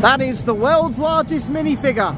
That is the world's largest minifigure.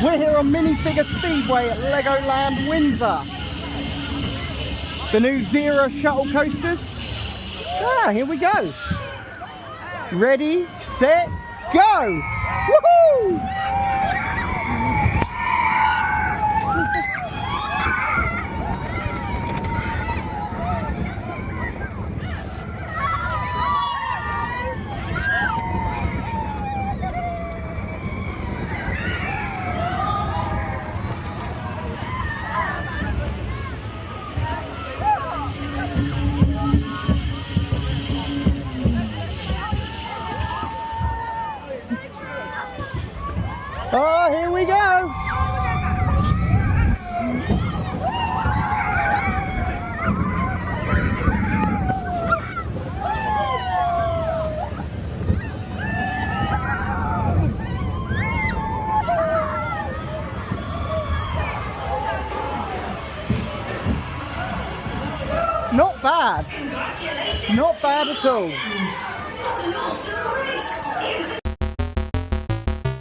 We're here on Minifigure Speedway at Legoland Windsor. The new Zierer Shuttle Coasters. Ah, here we go. Ready, set, go! Woohoo! Oh, here we go! Not bad. Not bad at all.